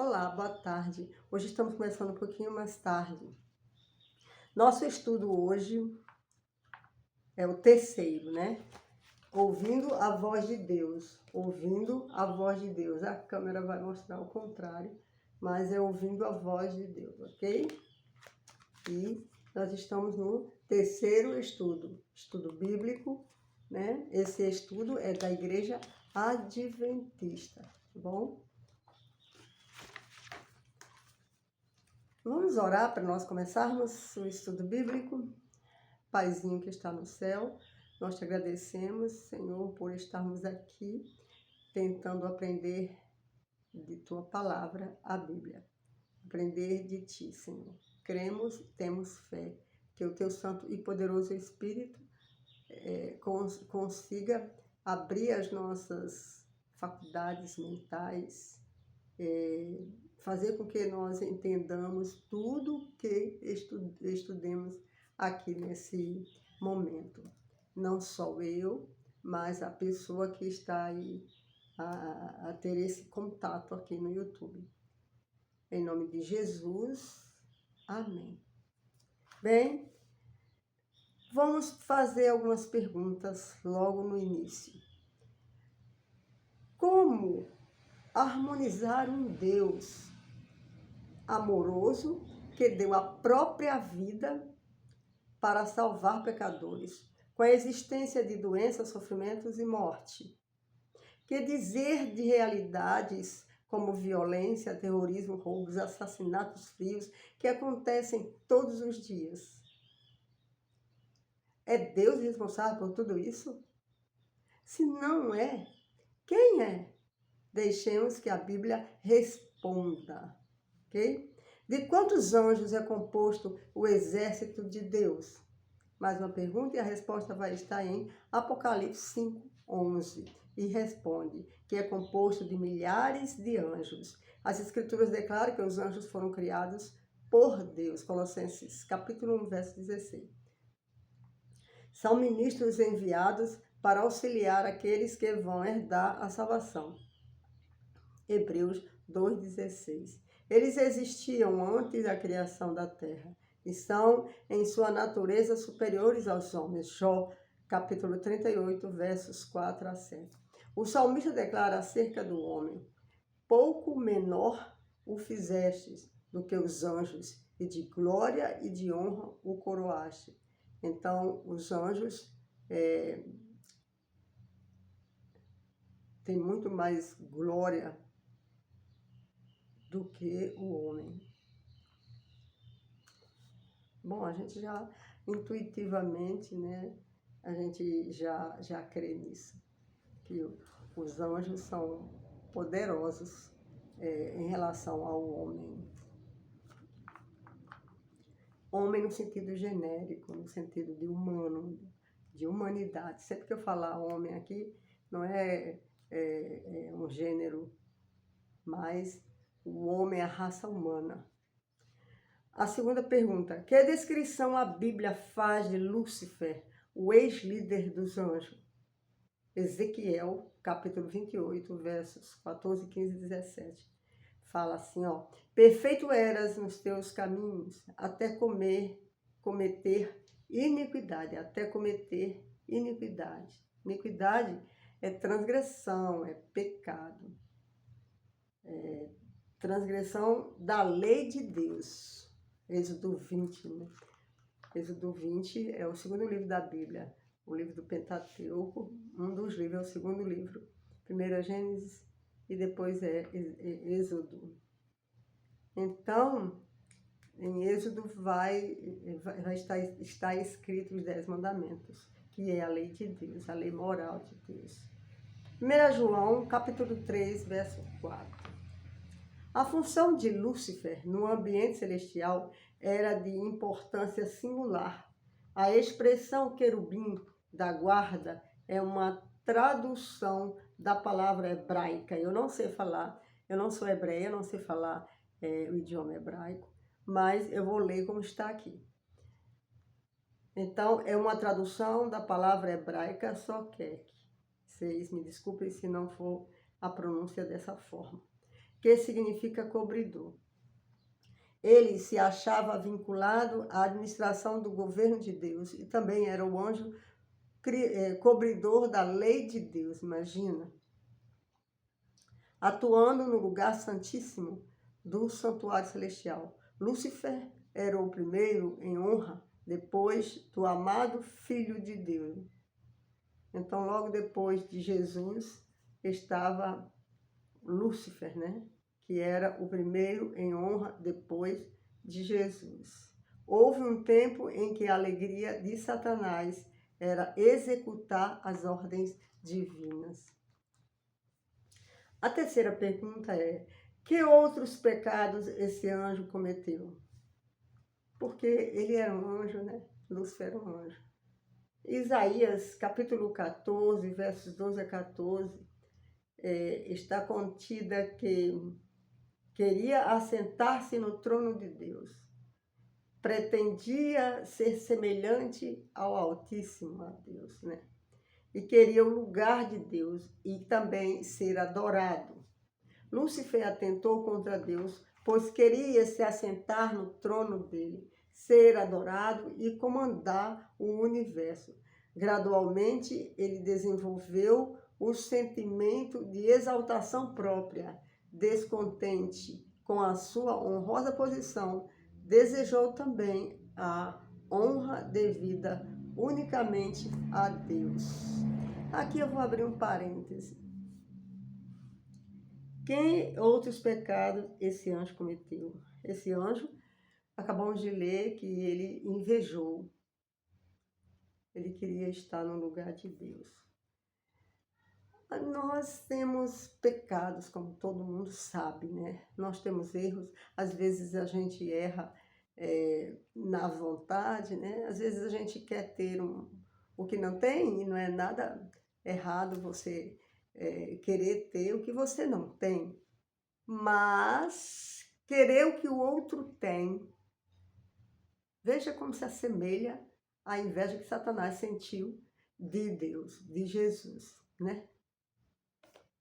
Olá, boa tarde. Hoje estamos começando um pouquinho mais tarde. Nosso estudo hoje é o terceiro, né? Ouvindo a voz de Deus. Ouvindo a voz de Deus. A câmera vai mostrar o contrário, mas é ouvindo a voz de Deus, ok? E nós estamos no terceiro estudo bíblico, né? Esse estudo é da Igreja Adventista, tá bom? Vamos orar para nós começarmos o estudo bíblico. Paizinho que está no céu, nós te agradecemos, Senhor, por estarmos aqui tentando aprender de tua palavra, a Bíblia. Aprender de ti, Senhor. Cremos, temos fé que o teu santo e poderoso Espírito consiga abrir as nossas faculdades mentais, fazer com que nós entendamos tudo que estudemos aqui nesse momento. Não só eu, mas a pessoa que está aí a ter esse contato aqui no YouTube. Em nome de Jesus, amém. Bem, vamos fazer algumas perguntas logo no início. Como harmonizar um Deus amoroso que deu a própria vida para salvar pecadores, com a existência de doenças, sofrimentos e morte? Que dizer de realidades como violência, terrorismo, roubos, assassinatos frios que acontecem todos os dias? É Deus responsável por tudo isso? Se não é, quem é? Deixemos que a Bíblia responda, ok? De quantos anjos é composto o exército de Deus? Mais uma pergunta e a resposta vai estar em Apocalipse 5:11. E responde que é composto de milhares de anjos. As Escrituras declaram que os anjos foram criados por Deus. Colossenses capítulo 1, verso 16. São ministros enviados para auxiliar aqueles que vão herdar a salvação. Hebreus 2:16. Eles existiam antes da criação da terra e são, em sua natureza, superiores aos homens. Jó, capítulo 38, versos 4 a 7. O salmista declara acerca do homem: pouco menor o fizestes do que os anjos, e de glória e de honra o coroaste. Então, os anjos têm muito mais glória do que o homem. Bom, a gente já intuitivamente, né, a gente já crê nisso, que os anjos são poderosos em relação ao homem. Homem no sentido genérico, no sentido de humano, de humanidade. Sempre que eu falar homem aqui, não é um gênero, mas o homem é a raça humana. A segunda pergunta: que descrição a Bíblia faz de Lúcifer, o ex-líder dos anjos? Ezequiel, capítulo 28, versos 14, 15 e 17. Fala assim, ó: perfeito eras nos teus caminhos, até cometer iniquidade, até cometer iniquidade. Iniquidade é transgressão, é pecado. Transgressão da lei de Deus. Êxodo 20, né? Êxodo 20 é o segundo livro da Bíblia, o livro do Pentateuco, um dos livros, é o segundo livro. Primeiro é Gênesis e depois é Êxodo. Então, em Êxodo vai estar escrito os 10 mandamentos, que é a lei de Deus, a lei moral de Deus. 1 João, capítulo 3, verso 4. A função de Lúcifer no ambiente celestial era de importância singular. A expressão querubim da guarda é uma tradução da palavra hebraica. Eu não sei falar, eu não sou hebreia, não sei falar o idioma hebraico, mas eu vou ler como está aqui. Então, é uma tradução da palavra hebraica soquek. Vocês me desculpem se não for a pronúncia dessa forma. que significa cobridor. Ele se achava vinculado à administração do governo de Deus e também era o anjo cobridor da lei de Deus, imagina. Atuando no lugar santíssimo do santuário celestial. Lúcifer era o primeiro em honra, depois do amado Filho de Deus. Então, logo depois de Jesus, estava Lúcifer, né? Que era o primeiro em honra depois de Jesus. Houve um tempo em que a alegria de Satanás era executar as ordens divinas. A terceira pergunta é: que outros pecados esse anjo cometeu? Porque ele era um anjo, né? Lúcifer era um anjo. Isaías, capítulo 14, versos 12 a 14, está contida que queria assentar-se no trono de Deus. Pretendia ser semelhante ao Altíssimo, a Deus, né? E queria o lugar de Deus e também ser adorado. Lúcifer atentou contra Deus, pois queria se assentar no trono dele, ser adorado e comandar o universo. Gradualmente, ele desenvolveu o sentimento de exaltação própria, descontente com a sua honrosa posição, desejou também a honra devida unicamente a Deus. Aqui eu vou abrir um parêntese. Que outros pecados esse anjo cometeu? Esse anjo, acabamos de ler que ele invejou. Ele queria estar no lugar de Deus. Nós temos pecados, como todo mundo sabe, né? Nós temos erros, às vezes a gente erra na vontade, né? Às vezes a gente quer ter o que não tem e não é nada errado você querer ter o que você não tem. Mas querer o que o outro tem, veja como se assemelha à inveja que Satanás sentiu de Deus, de Jesus, né?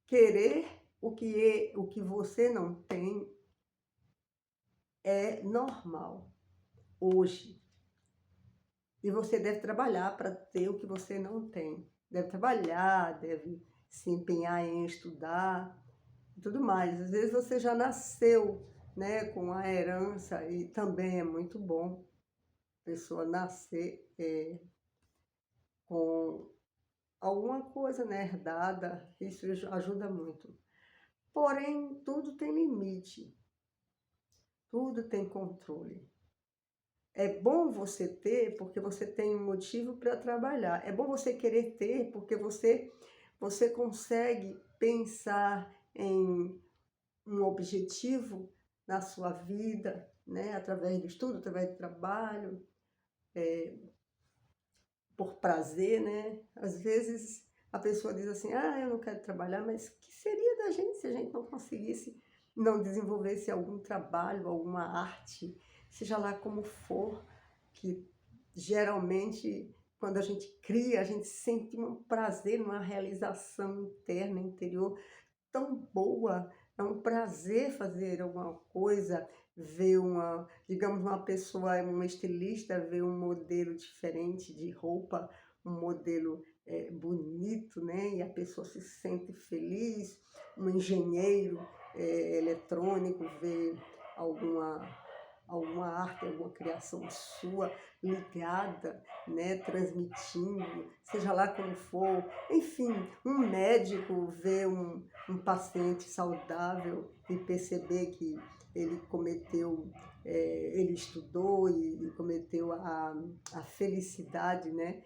Querer o que você não tem é normal hoje. E você deve trabalhar para ter o que você não tem. Deve trabalhar, deve se empenhar em estudar e tudo mais. Às vezes você já nasceu, né, com a herança e também é muito bom a pessoa nascer com alguma coisa, né, herdada. Isso ajuda muito. Porém, tudo tem limite. Tudo tem controle. É bom você ter porque você tem um motivo para trabalhar. É bom você querer ter porque você consegue pensar em um objetivo na sua vida, né? Através do estudo, através do trabalho, por prazer, né? Às vezes a pessoa diz assim, eu não quero trabalhar, mas o que seria da gente se a gente não conseguisse, não desenvolvesse algum trabalho, alguma arte, seja lá como for, que geralmente quando a gente cria, a gente sente um prazer, uma realização interna, interior tão boa. É um prazer fazer alguma coisa, ver digamos, uma pessoa, uma estilista, ver um modelo diferente de roupa, um modelo bonito, né? E a pessoa se sente feliz. Um engenheiro eletrônico ver alguma arte, alguma criação sua ligada, né, transmitindo, seja lá como for. Enfim, um médico ver um paciente saudável e perceber que ele cometeu, ele estudou e cometeu a felicidade, né,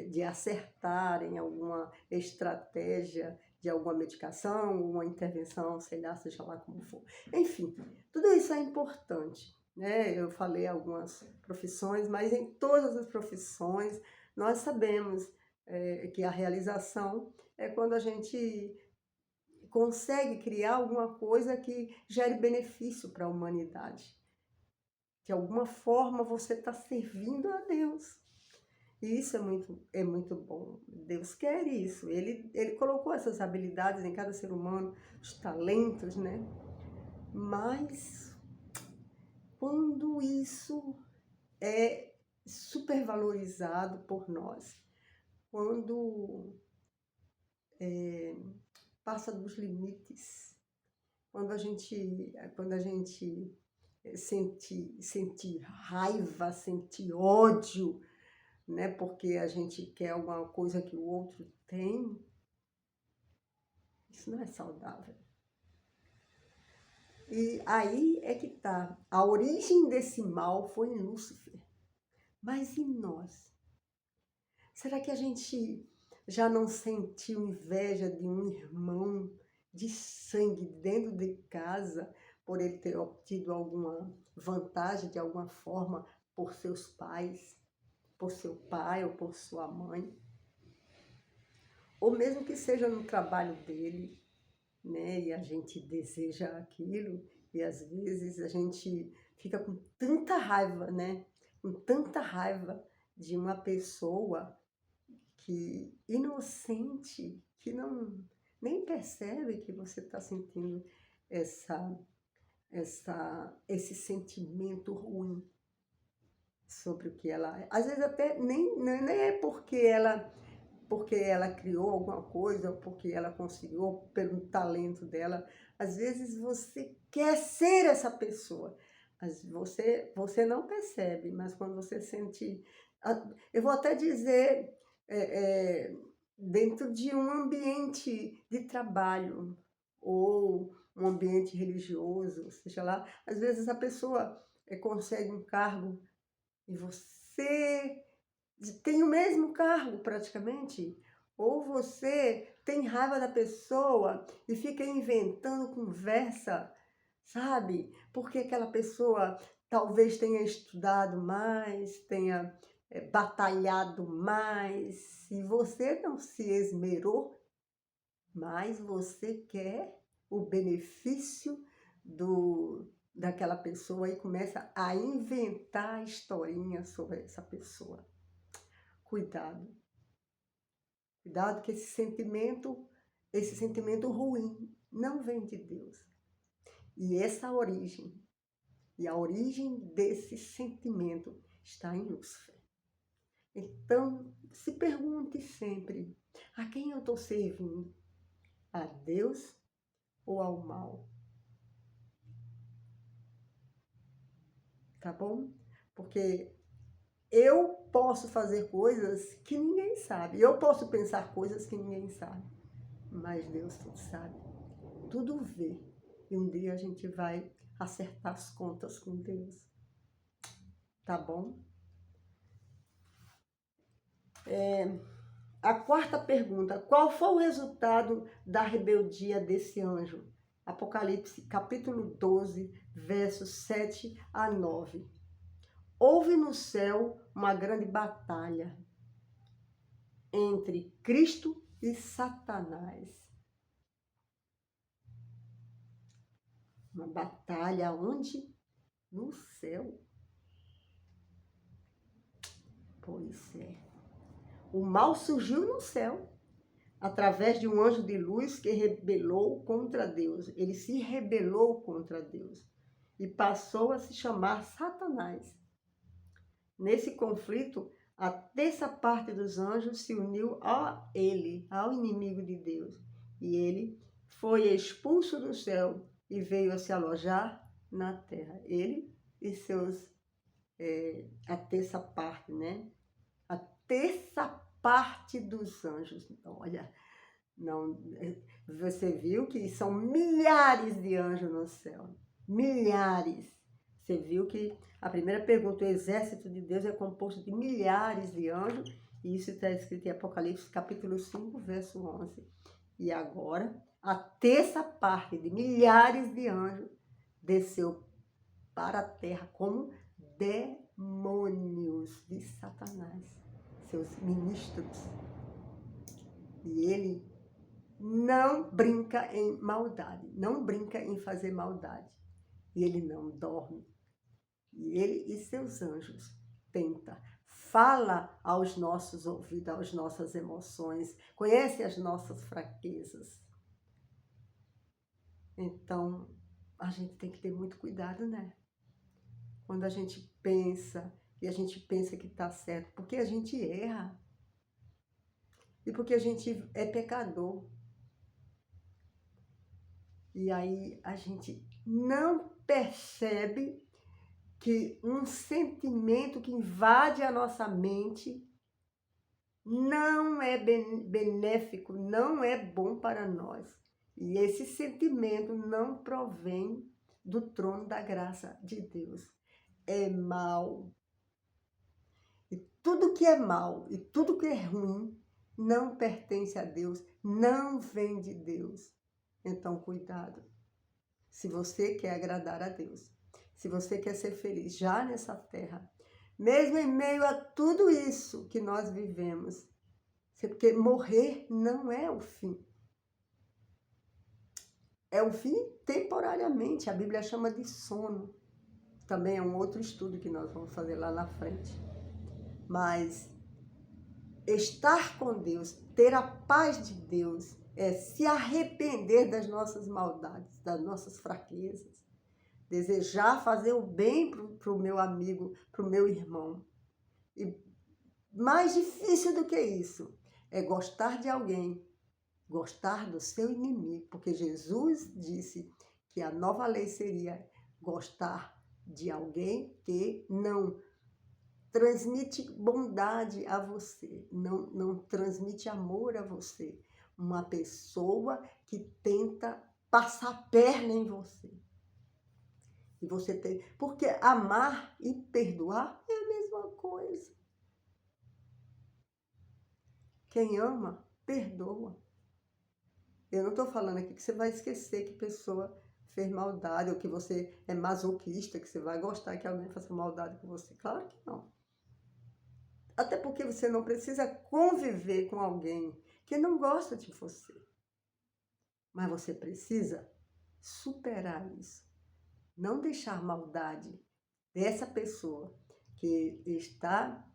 de acertar em alguma estratégia de alguma medicação, uma intervenção, sei lá, seja lá como for. Enfim, tudo isso é importante, né? Eu falei algumas profissões, mas em todas as profissões nós sabemos que a realização é quando a gente consegue criar alguma coisa que gere benefício para a humanidade. De alguma forma você está servindo a Deus. E isso é muito bom. Deus quer isso. Ele colocou essas habilidades em cada ser humano, os talentos, né? Mas quando isso é supervalorizado por nós, quando passa dos limites, quando a gente sente raiva, sente ódio, né? Porque a gente quer alguma coisa que o outro tem, isso não é saudável. E aí é que tá. A origem desse mal foi em Lúcifer. Mas em nós? Será que a gente já não sentiu inveja de um irmão de sangue dentro de casa por ele ter obtido alguma vantagem de alguma forma por seus pais, por seu pai ou por sua mãe? Ou mesmo que seja no trabalho dele, né? E a gente deseja aquilo e às vezes a gente fica com tanta raiva, né? Com tanta raiva de uma pessoa que inocente, que não nem percebe que você está sentindo esse sentimento ruim sobre o que ela é. Às vezes até nem é porque ela criou alguma coisa, ou porque ela conseguiu, ou pelo talento dela. Às vezes você quer ser essa pessoa, mas você não percebe, mas quando você sente... Eu vou até dizer, dentro de um ambiente de trabalho, ou um ambiente religioso, seja lá, às vezes a pessoa consegue um cargo e você tem o mesmo cargo praticamente, ou você tem raiva da pessoa e fica inventando conversa, sabe? Porque aquela pessoa talvez tenha estudado mais, tenha batalhado mais, e você não se esmerou, mas você quer o benefício daquela pessoa e começa a inventar historinha sobre essa pessoa. Cuidado. Cuidado que esse sentimento ruim não vem de Deus. E essa origem, e a origem desse sentimento está em Lúcifer. Então, se pergunte sempre, a quem eu estou servindo? A Deus ou ao mal? Tá bom? Porque eu posso fazer coisas que ninguém sabe. Eu posso pensar coisas que ninguém sabe. Mas Deus tudo sabe. Tudo vê. E um dia a gente vai acertar as contas com Deus. Tá bom? A quarta pergunta. Qual foi o resultado da rebeldia desse anjo? Apocalipse, capítulo 12, versos 7 a 9. Houve no céu uma grande batalha entre Cristo e Satanás. Uma batalha onde? No céu. Pois é. O mal surgiu no céu, através de um anjo de luz que rebelou contra Deus. Ele se rebelou contra Deus e passou a se chamar Satanás. Nesse conflito, a terça parte dos anjos se uniu a ele, ao inimigo de Deus. E ele foi expulso do céu e veio a se alojar na terra. Ele e seus... a terça parte, né? A terça parte dos anjos. Olha, não, você viu que são milhares de anjos no céu. Milhares. Você viu que a primeira pergunta, o exército de Deus é composto de milhares de anjos, e isso está escrito em Apocalipse, capítulo 5, verso 11. E agora, a terça parte de milhares de anjos desceu para a terra como demônios de Satanás, seus ministros. E ele não brinca em maldade, não brinca em fazer maldade. E ele não dorme. E ele e seus anjos tenta, fala aos nossos ouvidos, às nossas emoções, conhece as nossas fraquezas. Então, a gente tem que ter muito cuidado, né? Quando a gente pensa, e a gente pensa que está certo, porque a gente erra. E porque a gente é pecador. E aí a gente não percebe que um sentimento que invade a nossa mente não é benéfico, não é bom para nós. E esse sentimento não provém do trono da graça de Deus. É mal. E tudo que é mal e tudo que é ruim não pertence a Deus, não vem de Deus. Então, cuidado. Se você quer agradar a Deus, se você quer ser feliz já nessa terra, mesmo em meio a tudo isso que nós vivemos, porque morrer não é o fim. É o fim temporariamente, a Bíblia chama de sono. Também é um outro estudo que nós vamos fazer lá na frente. Mas estar com Deus, ter a paz de Deus, é se arrepender das nossas maldades, das nossas fraquezas, desejar fazer o bem para o meu amigo, para o meu irmão. E mais difícil do que isso é gostar de alguém, gostar do seu inimigo, porque Jesus disse que a nova lei seria gostar de alguém que não transmite bondade a você, não transmite amor a você. Uma pessoa que tenta passar a perna em você. E você tem. Porque amar e perdoar é a mesma coisa. Quem ama, perdoa. Eu não estou falando aqui que você vai esquecer que a pessoa fez maldade, ou que você é masoquista, que você vai gostar que alguém faça maldade com você. Claro que não. Até porque você não precisa conviver com alguém que não gosta de você. Mas você precisa superar isso. Não deixar maldade dessa pessoa que está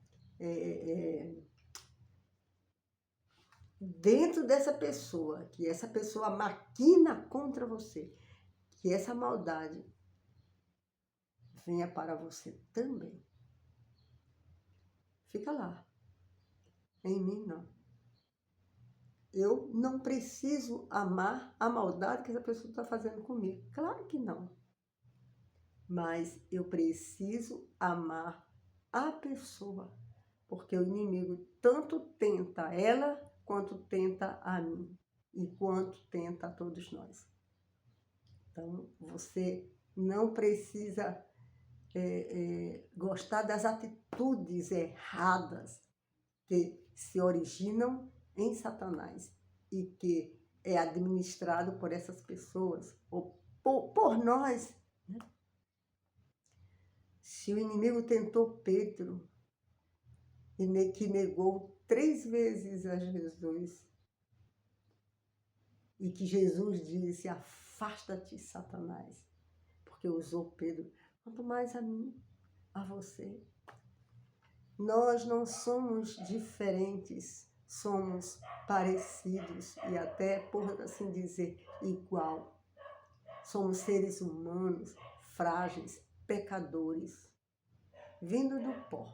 dentro dessa pessoa, que essa pessoa maquina contra você, que essa maldade venha para você também. Fica lá. Em mim, não. Eu não preciso amar a maldade que essa pessoa está fazendo comigo. Claro que não. Mas eu preciso amar a pessoa, porque o inimigo tanto tenta ela, quanto tenta a mim, e quanto tenta a todos nós. Então, você não precisa gostar das atitudes erradas que se originam em Satanás e que é administrado por essas pessoas, ou por nós. Né? Se o inimigo tentou Pedro, que negou 3 vezes a Jesus, e que Jesus disse, afasta-te, Satanás, porque usou Pedro, quanto mais a mim, a você. Nós não somos diferentes, somos parecidos e até, por assim dizer, igual. Somos seres humanos, frágeis, pecadores, vindo do pó.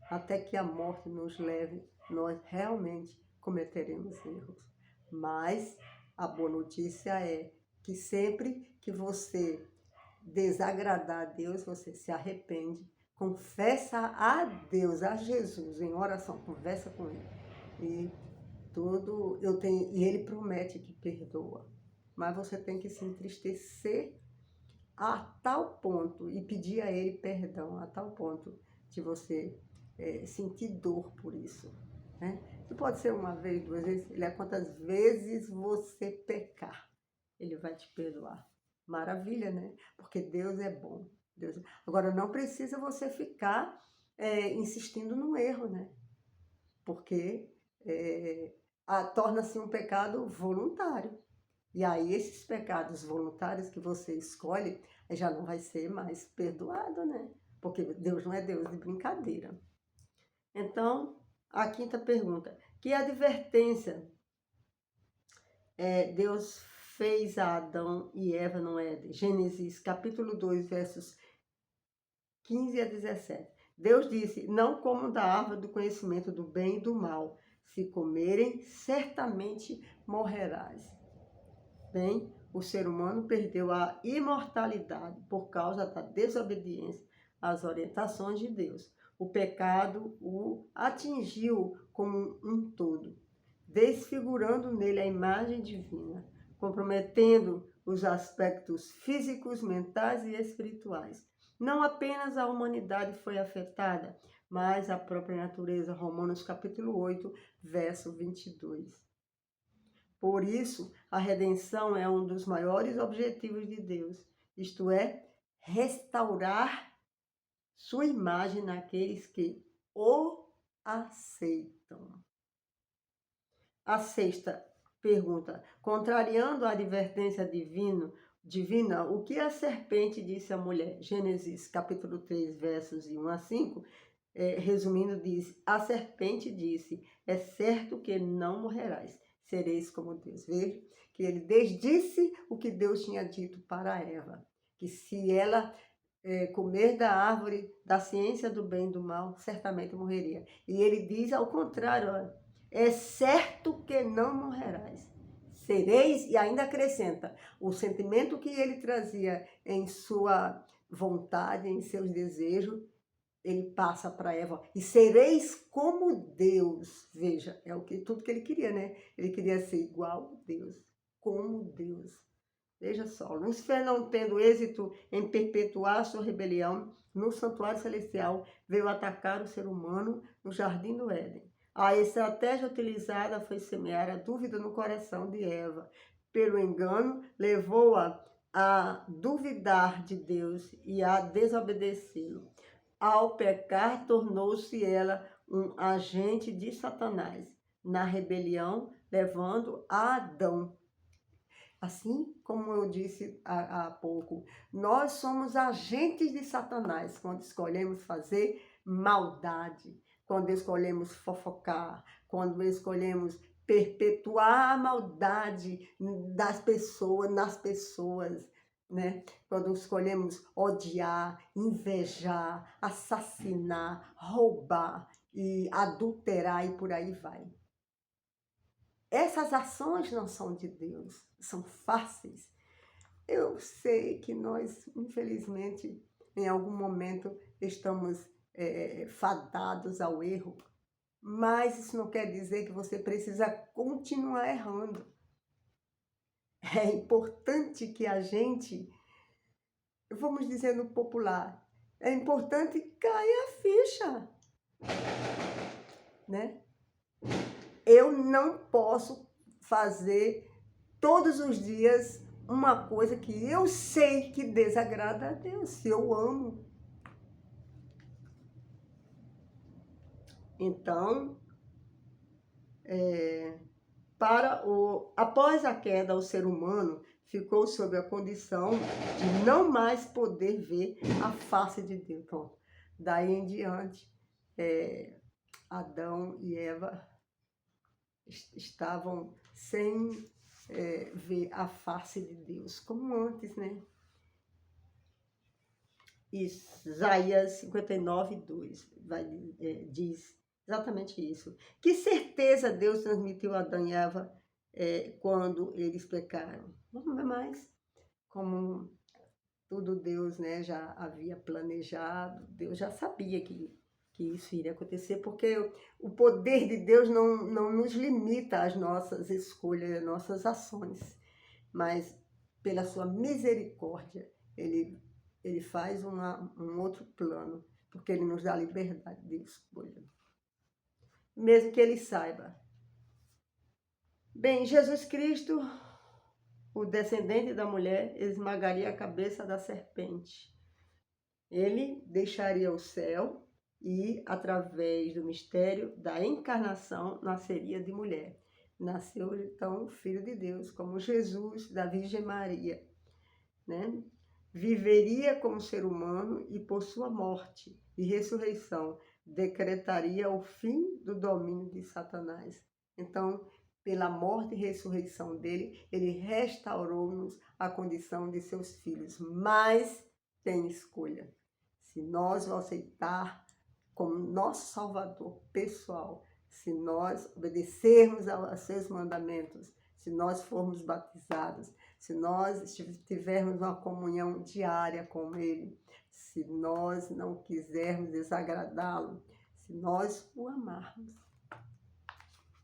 Até que a morte nos leve, nós realmente cometeremos erros. Mas a boa notícia é que sempre que você desagradar a Deus, você se arrepende, confessa a Deus, a Jesus, em oração, conversa com Ele. E Ele promete que perdoa. Mas você tem que se entristecer a tal ponto e pedir a Ele perdão, a tal ponto de você sentir dor por isso. Né? Que pode ser uma vez, 2 vezes, Ele é quantas vezes você pecar, Ele vai te perdoar. Maravilha, né? Porque Deus é bom. Deus... Agora, não precisa você ficar insistindo no erro, né? Porque torna-se um pecado voluntário. E aí, esses pecados voluntários que você escolhe, já não vai ser mais perdoado, né? Porque Deus não é Deus de brincadeira. Então, a 5ª pergunta. Que advertência Deus fez a Adão e Eva no Éden. Gênesis capítulo 2, versos 15 a 17. Deus disse, não comam da árvore do conhecimento do bem e do mal. Se comerem, certamente morrerás. Bem, o ser humano perdeu a imortalidade por causa da desobediência às orientações de Deus. O pecado o atingiu como um todo, desfigurando nele a imagem divina, comprometendo os aspectos físicos, mentais e espirituais. Não apenas a humanidade foi afetada, mas a própria natureza. Romanos capítulo 8, verso 22. Por isso, a redenção é um dos maiores objetivos de Deus, isto é, restaurar sua imagem naqueles que o aceitam. A sexta pergunta, contrariando a advertência divina, o que a serpente disse à mulher? Gênesis capítulo 3, versos de 1 a 5, resumindo, diz, a serpente disse, é certo que não morrerás, sereis como Deus. Veja que ele desdisse o que Deus tinha dito para Eva, que se ela comer da árvore da ciência do bem e do mal, certamente morreria. E ele diz ao contrário, olha, é certo que não morrerás, sereis, e ainda acrescenta, o sentimento que ele trazia em sua vontade, em seus desejos, ele passa para Eva, e sereis como Deus. Veja, é tudo que ele queria, né? Ele queria ser igual a Deus, como Deus. Veja só, Lúcifer, não tendo êxito em perpetuar sua rebelião no santuário celestial, veio atacar o ser humano no jardim do Éden. A estratégia utilizada foi semear a dúvida no coração de Eva. Pelo engano, levou-a a duvidar de Deus e a desobedecê-lo. Ao pecar, tornou-se ela um agente de Satanás, na rebelião, levando a Adão. Assim como eu disse há pouco, nós somos agentes de Satanás quando escolhemos fazer maldade, quando escolhemos fofocar, quando escolhemos perpetuar a maldade das pessoas, nas pessoas, né? Quando escolhemos odiar, invejar, assassinar, roubar e adulterar e por aí vai. Essas ações não são de Deus, são fáceis. Eu sei que nós, infelizmente, em algum momento estamos fadados ao erro, mas isso não quer dizer que você precisa continuar errando. É importante que a gente, vamos dizer no popular, é importante cair a ficha, né? Eu não posso fazer todos os dias uma coisa que eu sei que desagrada a Deus, se eu amo. Então, após a queda, o ser humano ficou sob a condição de não mais poder ver a face de Deus. Então, daí em diante, Adão e Eva estavam sem ver a face de Deus, como antes, né? Isaías 59, 2 diz exatamente isso. Que certeza Deus transmitiu a Adão e Eva quando eles pecaram? Não é mais como tudo Deus, né, já havia planejado, Deus já sabia que isso iria acontecer, porque o poder de Deus não nos limita às nossas escolhas, às nossas ações, mas pela sua misericórdia, ele faz um outro plano, porque ele nos dá liberdade de escolha, mesmo que ele saiba. Bem, Jesus Cristo, o descendente da mulher, esmagaria a cabeça da serpente. Ele deixaria o céu e, através do mistério da encarnação, nasceria de mulher. Nasceu, então, o Filho de Deus, como Jesus, da Virgem Maria, né? Viveria como ser humano e, por sua morte e ressurreição, decretaria o fim do domínio de Satanás. Então, pela morte e ressurreição dele, ele restaurou-nos a condição de seus filhos. Mas tem escolha. Se nós o aceitar como nosso Salvador pessoal, se nós obedecermos aos seus mandamentos, se nós formos batizados, se nós tivermos uma comunhão diária com Ele, se nós não quisermos desagradá-lo, se nós o amarmos,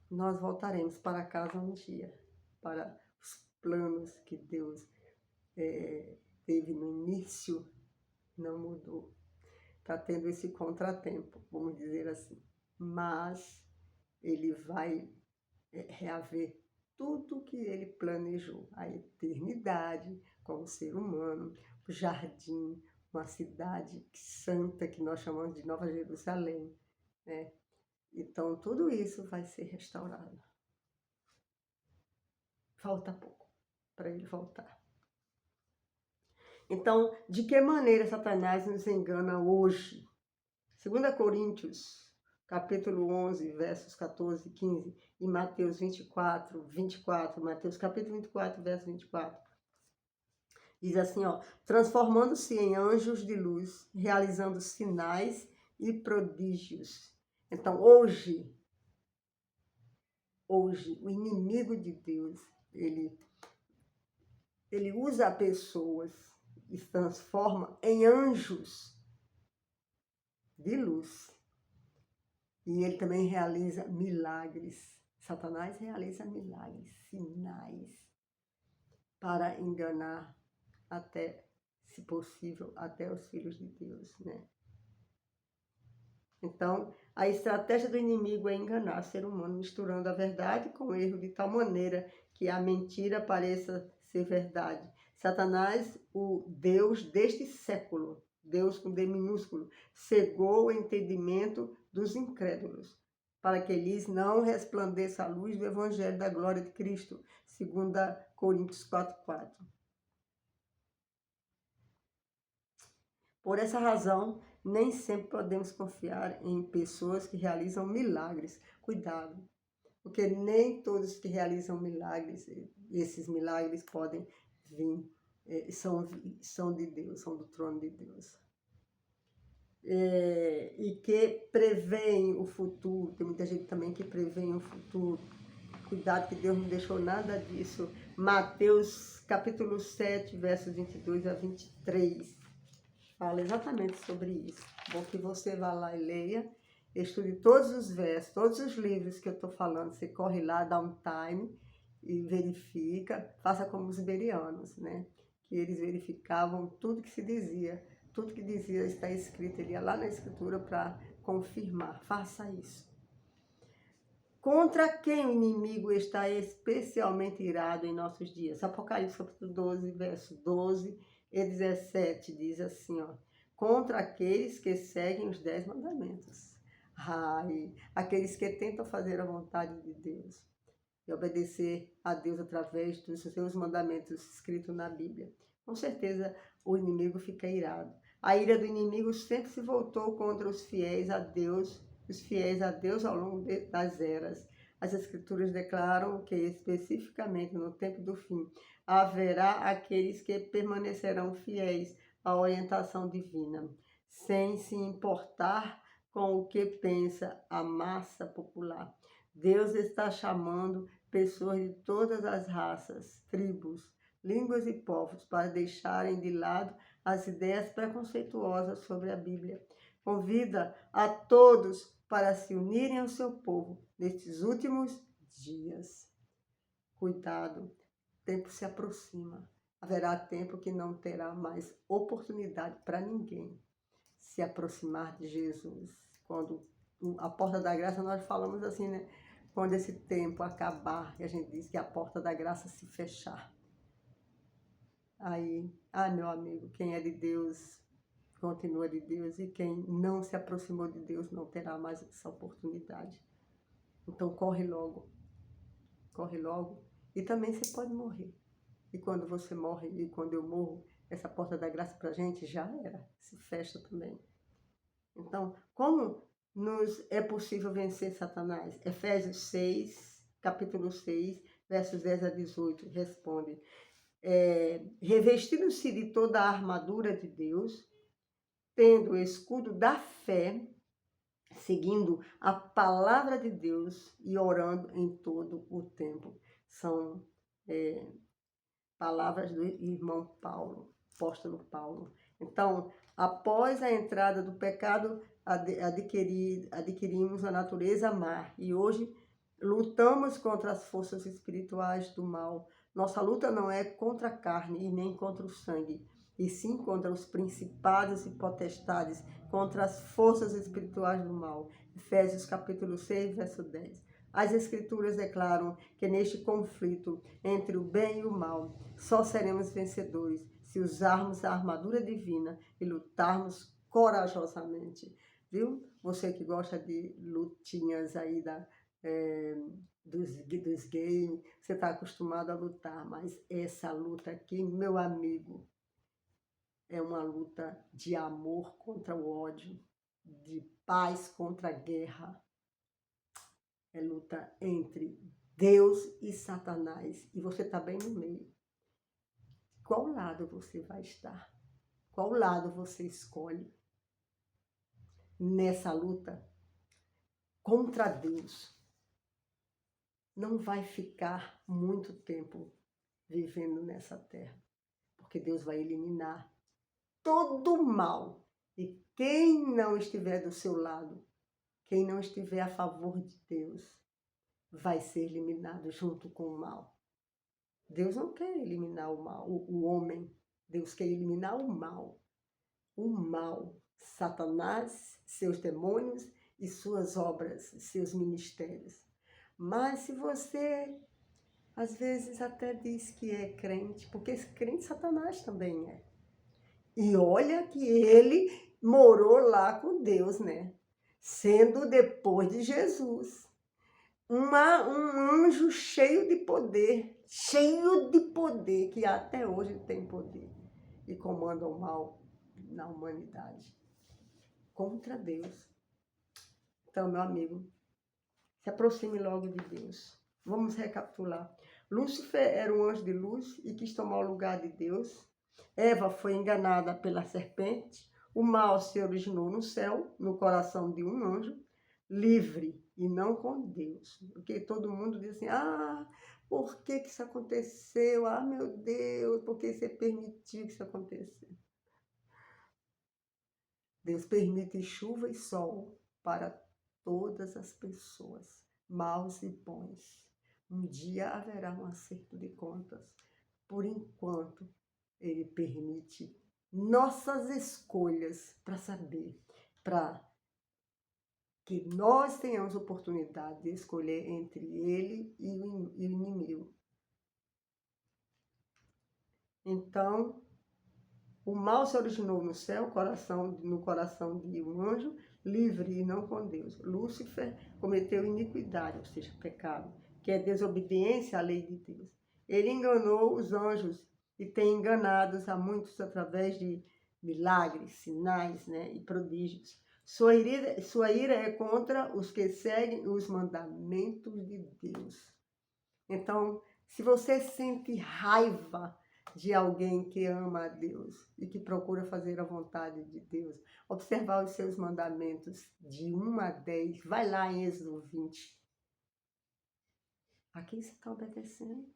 nós voltaremos para casa um dia, para os planos que Deus teve no início, não mudou. Está tendo esse contratempo, vamos dizer assim. Mas ele vai reaver tudo que ele planejou. A eternidade como ser humano, o jardim, uma cidade santa que nós chamamos de Nova Jerusalém, né? Então, tudo isso vai ser restaurado. Falta pouco para ele voltar. Então, de que maneira Satanás nos engana hoje? 2 Coríntios, capítulo 11, versos 14 e 15, e Mateus 24, Mateus capítulo 24, verso 24. Diz assim, ó, transformando-se em anjos de luz, realizando sinais e prodígios. Então, hoje, o inimigo de Deus, ele usa pessoas e se transforma em anjos de luz. E ele também realiza milagres. Satanás realiza milagres, sinais, para enganar até, se possível, até os filhos de Deus, né? Então, a estratégia do inimigo é enganar o ser humano, misturando a verdade com o erro de tal maneira que a mentira pareça ser verdade. Satanás, o Deus deste século, Deus com D minúsculo, cegou o entendimento dos incrédulos, para que lhes não resplandeça a luz do evangelho da glória de Cristo, 2 Coríntios 4:4. Por essa razão, nem sempre podemos confiar em pessoas que realizam milagres. Cuidado, porque nem todos que realizam milagres, esses milagres podem vir, são de Deus, são do trono de Deus. E que preveem o futuro, tem muita gente também que prevê o futuro. Cuidado que Deus não deixou nada disso. Mateus capítulo 7, versos 22 a 23. Fala exatamente sobre isso. Bom que você vá lá e leia, estude todos os versos, todos os livros que eu estou falando. Você corre lá, dá um time e verifica. Faça como os bereanos, né? Que eles verificavam tudo que se dizia. Tudo que dizia está escrito. Ele ia lá na escritura para confirmar. Faça isso. Contra quem o inimigo está especialmente irado em nossos dias? Apocalipse capítulo 12, verso 12 e 17 diz assim, ó, contra aqueles que seguem os 10 mandamentos. Ai, aqueles que tentam fazer a vontade de Deus e obedecer a Deus através dos seus mandamentos escritos na Bíblia. Com certeza o inimigo fica irado. A ira do inimigo sempre se voltou contra os fiéis a Deus ao longo das eras. As Escrituras declaram que, especificamente no tempo do fim, haverá aqueles que permanecerão fiéis à orientação divina, sem se importar com o que pensa a massa popular. Deus está chamando pessoas de todas as raças, tribos, línguas e povos para deixarem de lado as ideias preconceituosas sobre a Bíblia. Convida a todos para se unirem ao seu povo nestes últimos dias. Cuidado, o tempo se aproxima. Haverá tempo que não terá mais oportunidade para ninguém se aproximar de Jesus. Quando a porta da graça, nós falamos assim, né? Quando esse tempo acabar, e a gente diz que a porta da graça se fechar. Aí, meu amigo, quem é de Deus continua de Deus, e quem não se aproximou de Deus não terá mais essa oportunidade. Então corre logo, e também você pode morrer. E quando você morre, e quando eu morro, essa porta da graça para a gente já era, se fecha também. Então, como nos é possível vencer Satanás? Efésios 6, capítulo 6, versos 10 a 18, responde: revestindo-se de toda a armadura de Deus, tendo o escudo da fé, seguindo a palavra de Deus e orando em todo o tempo. São palavras do irmão Paulo, apóstolo Paulo. Então, após a entrada do pecado, adquirimos a natureza má e hoje lutamos contra as forças espirituais do mal. Nossa luta não é contra a carne e nem contra o sangue, e sim contra os principados e potestades, contra as forças espirituais do mal. Efésios capítulo 6, verso 10. As Escrituras declaram que neste conflito entre o bem e o mal, só seremos vencedores se usarmos a armadura divina e lutarmos corajosamente. Viu? Você que gosta de lutinhas aí dos games, você está acostumado a lutar, mas essa luta aqui, meu amigo, é uma luta de amor contra o ódio, de paz contra a guerra. É luta entre Deus e Satanás. E você está bem no meio. Qual lado você vai estar? Qual lado você escolhe nessa luta contra Deus? Não vai ficar muito tempo vivendo nessa terra, porque Deus vai eliminar todo o mal. E quem não estiver do seu lado, quem não estiver a favor de Deus, vai ser eliminado junto com o mal. Deus não quer eliminar o mal, o homem. Deus quer eliminar o mal. O mal, Satanás, seus demônios e suas obras, seus ministérios. Mas se você, às vezes, até diz que é crente, porque crente Satanás também é. E olha que ele morou lá com Deus, né? Sendo depois de Jesus. Um anjo cheio de poder, que até hoje tem poder e comanda o mal na humanidade, contra Deus. Então, meu amigo, se aproxime logo de Deus. Vamos recapitular. Lúcifer era um anjo de luz e quis tomar o lugar de Deus. Eva foi enganada pela serpente. O mal se originou no céu, no coração de um anjo, livre e não com Deus. Porque todo mundo diz assim, por que isso aconteceu? Meu Deus, por que você permitiu que isso acontecesse? Deus permite chuva e sol para todas as pessoas, maus e bons. Um dia haverá um acerto de contas. Por enquanto, Ele permite nossas escolhas para saber, para que nós tenhamos oportunidade de escolher entre Ele e o inimigo. Então, o mal se originou no céu, no coração de um anjo, livre e não com Deus. Lúcifer cometeu iniquidade, ou seja, pecado, que é desobediência à lei de Deus. Ele enganou os anjos e tem enganado a muitos através de milagres, sinais, né, e prodígios. Sua ira é contra os que seguem os mandamentos de Deus. Então, se você sente raiva de alguém que ama a Deus e que procura fazer a vontade de Deus, observar os seus mandamentos de 1 a 10, vai lá em Êxodo 20. A quem você está obedecendo?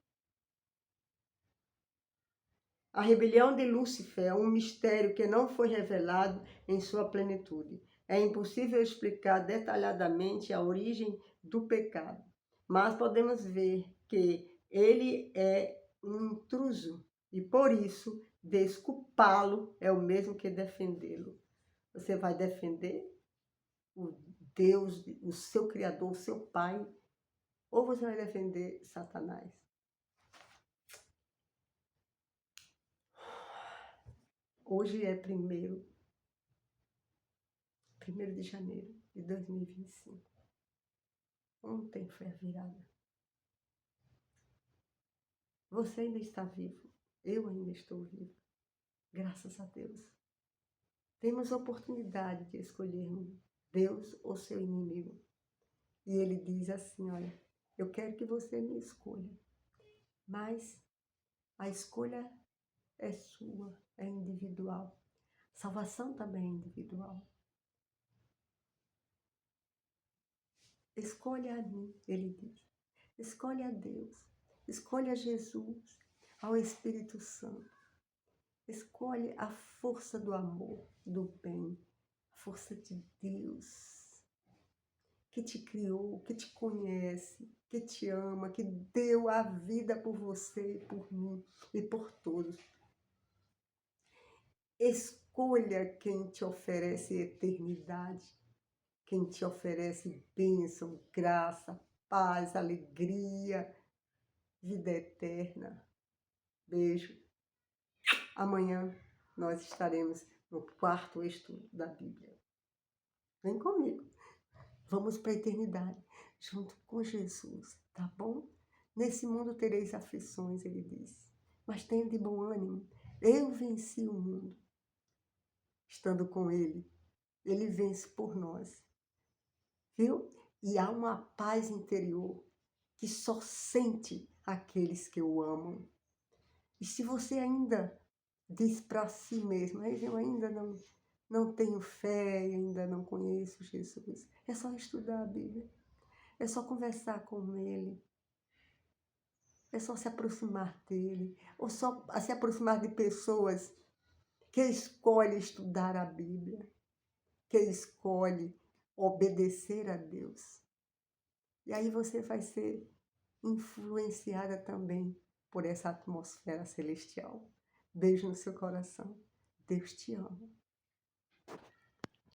A rebelião de Lúcifer é um mistério que não foi revelado em sua plenitude. É impossível explicar detalhadamente a origem do pecado, mas podemos ver que ele é um intruso e, por isso, desculpá-lo é o mesmo que defendê-lo. Você vai defender o Deus, o seu Criador, o seu Pai, ou você vai defender Satanás? Hoje é 1º de janeiro de 2025. Ontem foi a virada. Você ainda está vivo. Eu ainda estou vivo. Graças a Deus. Temos a oportunidade de escolhermos Deus ou seu inimigo. E ele diz assim, olha, Eu quero que você me escolha. Mas a escolha é sua, é individual. Salvação também é individual. Escolha a mim, ele diz. Escolha a Deus. Escolha Jesus, ao Espírito Santo. Escolhe a força do amor, do bem, a força de Deus, que te criou, que te conhece, que te ama, que deu a vida por você e por mim e por todos. Escolha quem te oferece eternidade, quem te oferece bênção, graça, paz, alegria, vida eterna. Beijo. Amanhã nós estaremos no quarto estudo da Bíblia. Vem comigo. Vamos para a eternidade, junto com Jesus, tá bom? Nesse mundo tereis aflições, ele diz. Mas tenha de bom ânimo. Eu venci o mundo. Estando com ele, ele vence por nós. Viu? E há uma paz interior que só sente aqueles que o amam. E se você ainda diz para si mesmo, eu ainda não tenho fé, ainda não conheço Jesus, é só estudar a Bíblia, é só conversar com Ele, é só se aproximar dEle, ou só se aproximar de pessoas que escolhem estudar a Bíblia, que escolhem obedecer a Deus. E aí você vai ser influenciada também por essa atmosfera celestial. Beijo no seu coração. Deus te ama.